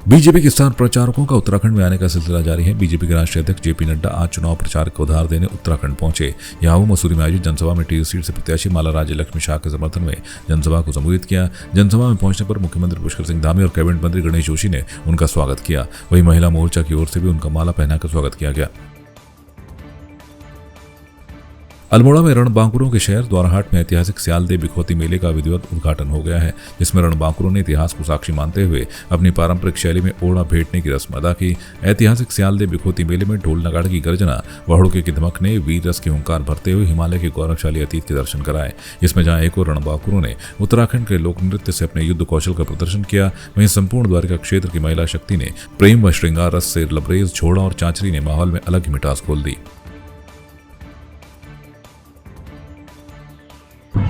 BJP के star प्रचारकों का उत्तराखंड में आने का सिलसिला जारी है। बीजेपी के राष्ट्रीय अध्यक्ष जेपी नड्डा आज चुनाव प्रचार को उधार देने उत्तराखंड पहुंचे। याहू मसूरी में आयोजित जनसभा में टिहरी सीट से प्रत्याशी माला राज्य लक्ष्मी शाह के समर्थन में जनसभा को संबोधित किया। जनसभा में पहुंचने पर मुख्यमंत्री पुष्कर सिंह धामी और कैबिनेट मंत्री गणेश जोशी ने उनका स्वागत किया। वहीं महिला मोर्चा की ओर से भी उनका माला पहनाकर स्वागत किया गया। अल्मोड़ा में रणबांकुरों के शहर द्वाराहाट में ऐतिहासिक स्यालदे बिखौती मेले का विधिवत उद्घाटन हो गया है, जिसमें रणबांकुरों ने इतिहास को साक्षी मानते हुए अपनी पारंपरिक शैली में ओढ़ा भेंटने की रस्म अदा की। ऐतिहासिक स्यालदे बिखौती मेले में ढोल नगाड़े की गर्जना, वहुड़के की धमक ने वीर रस की हुंकार भरते हुए हिमालय के गौरवशाली अतीत के दर्शन कराए। इसमें जहां एक और रणबांकुरों ने उत्तराखंड के लोक नृत्य से अपने युद्ध कौशल का प्रदर्शन किया, वहीं संपूर्ण द्वारिका क्षेत्र की महिला शक्ति ने प्रेम व श्रृंगार रस से लबरेज, झोड़ा और चांचरी ने माहौल में अलग ही मिठास खोल दी।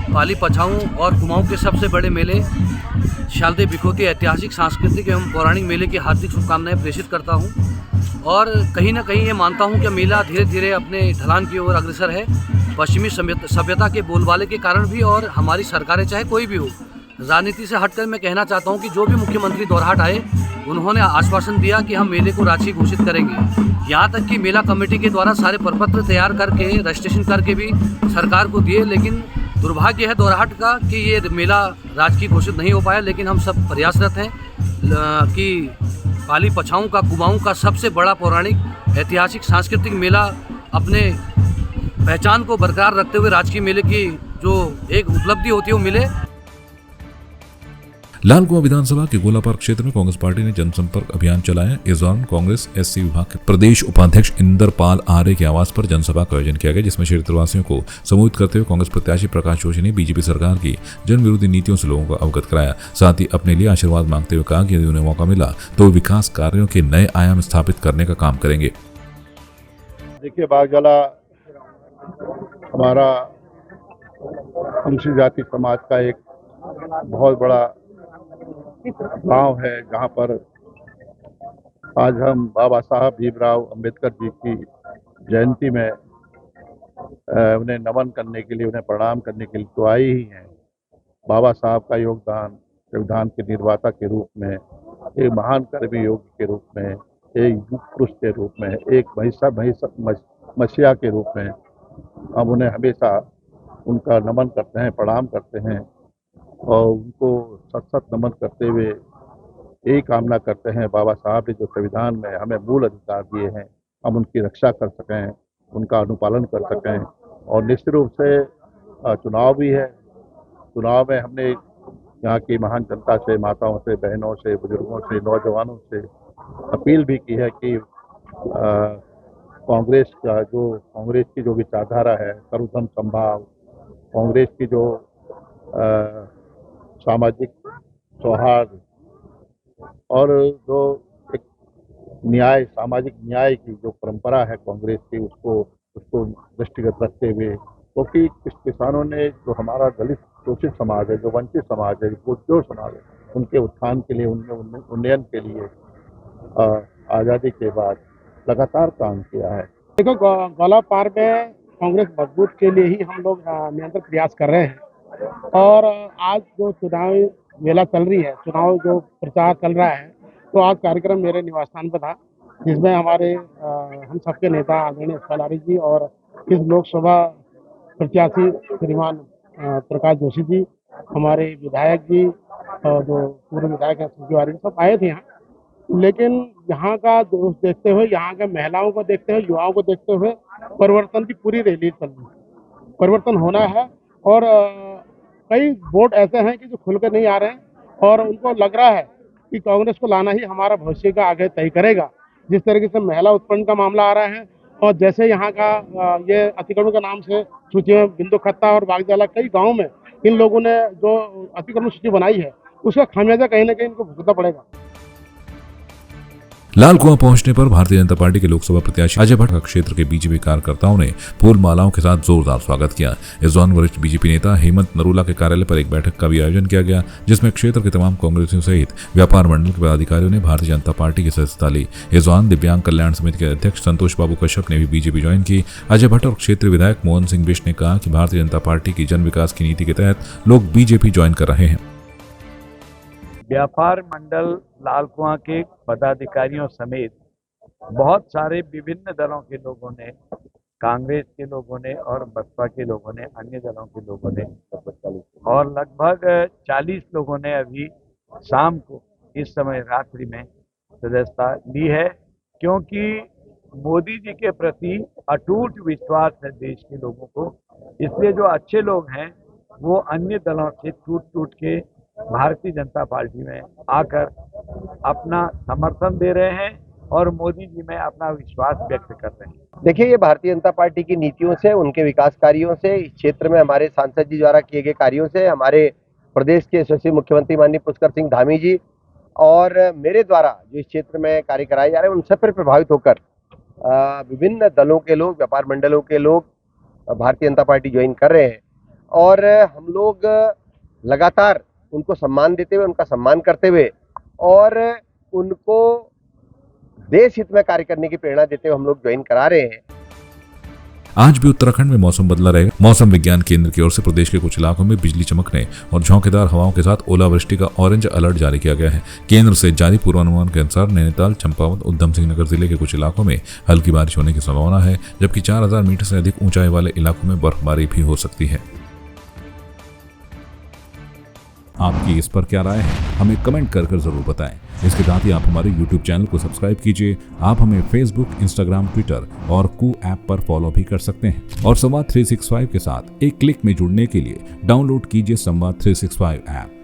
पाली पछाऊ और कुमाऊं के सबसे बड़े मेले स्यालदे बिखौती ऐतिहासिक, सांस्कृतिक एवं पौराणिक मेले की हार्दिक शुभकामनाएं प्रेषित करता हूं और कहीं ना कहीं ये मानता हूं कि मेला धीरे धीरे अपने ढलान की ओर अग्रसर है। पश्चिमी सभ्यता के बोलबाले के कारण भी और हमारी सरकारें चाहे कोई भी हो, राजनीति से हटकर मैं कहना चाहता हूं कि जो भी मुख्यमंत्री द्वाराहाट आए उन्होंने आश्वासन दिया कि हम मेले को रांची घोषित करेंगे। यहाँ तक कि मेला कमेटी के द्वारा सारे प्रपत्र तैयार करके रजिस्ट्रेशन करके भी सरकार को दिए, लेकिन दुर्भाग्य है द्वाराहाट का कि ये मेला राजकीय घोषित नहीं हो पाया। लेकिन हम सब प्रयासरत हैं कि पाली पछाऊ का, कुमाऊं का सबसे बड़ा पौराणिक ऐतिहासिक सांस्कृतिक मेला अपने पहचान को बरकरार रखते हुए राजकीय मेले की जो एक उपलब्धि होती है वो मिले। लाल कुआं विधानसभा के गोलापार क्षेत्र में कांग्रेस पार्टी ने जनसंपर्क अभियान चलाया। इस दौरान कांग्रेस एससी विभाग के प्रदेश उपाध्यक्ष इंदरपाल आर्य के आवास पर जनसभा का आयोजन किया गया, जिसमें क्षेत्रवासियों को संबोधित करते हुए कांग्रेस प्रत्याशी प्रकाश जोशी ने बीजेपी सरकार की जन विरोधी नीतियों से लोगों को अवगत कराया। साथ ही अपने लिए आशीर्वाद मांगते हुए कहा कि यदि उन्हें मौका मिला तो विकास कार्यों के नए आयाम स्थापित करने का काम करेंगे। देखिए, बागजला हमारा अनुसूचित जाति समाज का एक बहुत बड़ा गांव है, जहां पर आज हम बाबा साहब भीमराव अंबेडकर जी की जयंती में उन्हें नमन करने के लिए, उन्हें प्रणाम करने के लिए तो आए ही हैं। बाबा साहब का योगदान संविधान के निर्माता के रूप में, एक महान कर्मी योगी के रूप में, एक युग पुरुष के रूप में, एक मसीहा के रूप में हम उन्हें हमेशा उनका नमन करते हैं, प्रणाम करते हैं और उनको सत नमन करते हुए यही कामना करते हैं बाबा साहब ने जो संविधान में हमें मूल अधिकार दिए हैं, हम उनकी रक्षा कर सकें, उनका अनुपालन कर सकें। और निश्चित रूप से चुनाव भी है। चुनाव में हमने यहाँ की महान जनता से, माताओं से, बहनों से, बुजुर्गों से, नौजवानों से अपील भी की है कि कांग्रेस की जो विचारधारा है, सर्वधर्म समभाव, कांग्रेस की जो सामाजिक सौहार्द और जो एक न्याय, सामाजिक न्याय की जो परंपरा है कांग्रेस की, उसको दृष्टिगत रखते हुए, क्योंकि किसानों ने जो हमारा दलित शोषित समाज है, जो वंचित समाज है, जो समाज है, उनके उत्थान के लिए, उन्नयन के लिए आज़ादी के बाद लगातार काम किया है। देखो, गोलापार में कांग्रेस मजबूत के लिए ही हम लोग निरंतर प्रयास कर रहे हैं और आज जो चुनावी मेला चल रही है, चुनाव जो प्रचार चल रहा है, तो आज कार्यक्रम मेरे निवास स्थान पर था, जिसमें हमारे हम सबके नेता आदरणीय लारी जी और इस लोकसभा प्रत्याशी श्रीमान प्रकाश जोशी जी, हमारे विधायक जी और जो पूर्व विधायक हैं सुखी, सब आए थे यहाँ। लेकिन यहाँ का दोष देखते हुए, यहाँ के महिलाओं को देखते हुए, युवाओं को देखते हुए परिवर्तन की पूरी रैली चल रही है। परिवर्तन होना है और कई वोट ऐसे हैं कि जो खुल कर नहीं आ रहे हैं और उनको लग रहा है कि कांग्रेस को लाना ही हमारा भविष्य का आगे तय करेगा। जिस तरीके से महिला उत्पन्न का मामला आ रहा है और जैसे यहाँ का ये अतिक्रमण के नाम से सूची में बिंदु खत्ता और बागजला कई गाँव में इन लोगों ने जो अतिक्रमण सूची बनाई है, उसका खामियाजा कहीं ना कहीं इनको भुगतना पड़ेगा। लाल कुआं पहुंचने पर भारतीय जनता पार्टी के लोकसभा प्रत्याशी अजय भट्ट क्षेत्र के बीजेपी कार्यकर्ताओं ने फूल मालाओं के साथ जोरदार स्वागत किया। इस दौरान वरिष्ठ बीजेपी नेता हेमंत नरूला के कार्यालय पर एक बैठक का भी आयोजन किया गया, जिसमें क्षेत्र के तमाम कांग्रेसियों सहित व्यापार मंडल के पदाधिकारियों ने भारतीय जनता पार्टी की सदस्यता ली। इस दौरान दिव्यांग कल्याण समिति के अध्यक्ष संतोष बाबू कश्यप ने भी बीजेपी ज्वाइन की। अजय भट्ट और क्षेत्रीय विधायक मोहन सिंह बिष्ट ने कहा कि भारतीय जनता पार्टी की जन विकास की नीति के तहत लोग बीजेपी ज्वाइन कर रहे हैं। व्यापार मंडल लालकुआं के पदाधिकारियों समेत बहुत सारे विभिन्न दलों के लोगों ने, कांग्रेस के लोगों ने और बसपा के लोगों ने, अन्य दलों के लोगों ने और लगभग 40 लोगों ने अभी शाम को इस समय रात्रि में सदस्यता ली है, क्योंकि मोदी जी के प्रति अटूट विश्वास है देश के लोगों को। इसलिए जो अच्छे लोग हैं वो अन्य दलों से टूट के भारतीय जनता पार्टी में आकर अपना समर्थन दे रहे हैं और मोदी जी में अपना विश्वास व्यक्त कर रहे हैं। देखिए, ये भारतीय जनता पार्टी की नीतियों से, उनके विकास कार्यों से, इस क्षेत्र में हमारे सांसद जी द्वारा किए गए कार्यों से, हमारे प्रदेश के यशस्वी मुख्यमंत्री माननीय पुष्कर सिंह धामी जी और मेरे द्वारा जो इस क्षेत्र में कार्य कराए जा रहे हैं, उनसे फिर प्रभावित होकर विभिन्न दलों के लोग, व्यापार मंडलों के लोग भारतीय जनता पार्टी ज्वाइन कर रहे हैं और हम लोग लगातार उनको सम्मान देते हुए, उनका सम्मान करते हुए और उनको देश हित में कार्य करने की प्रेरणा देते हुए हम लोग ज्वाइन करा रहे हैं। आज भी उत्तराखंड में मौसम बदला रहेगा। मौसम विज्ञान केंद्र की ओर से प्रदेश के कुछ इलाकों में बिजली चमकने और झोंकेदार हवाओं के साथ ओलावृष्टि का ऑरेंज अलर्ट जारी किया गया है। केंद्र से जारी पूर्वानुमान के अनुसार नैनीताल, चंपावत, उधम सिंह नगर जिले के कुछ इलाकों में हल्की बारिश होने की संभावना है, जबकि 4000 मीटर से अधिक ऊंचाई वाले इलाकों में बर्फबारी भी हो सकती है। आपकी इस पर क्या राय है, हमें कमेंट कर जरूर बताएं। इसके साथ ही आप हमारे YouTube चैनल को सब्सक्राइब कीजिए। आप हमें Facebook, Instagram, Twitter और कू ऐप पर फॉलो भी कर सकते हैं। और संवाद 365 के साथ एक क्लिक में जुड़ने के लिए डाउनलोड कीजिए संवाद 365 ऐप।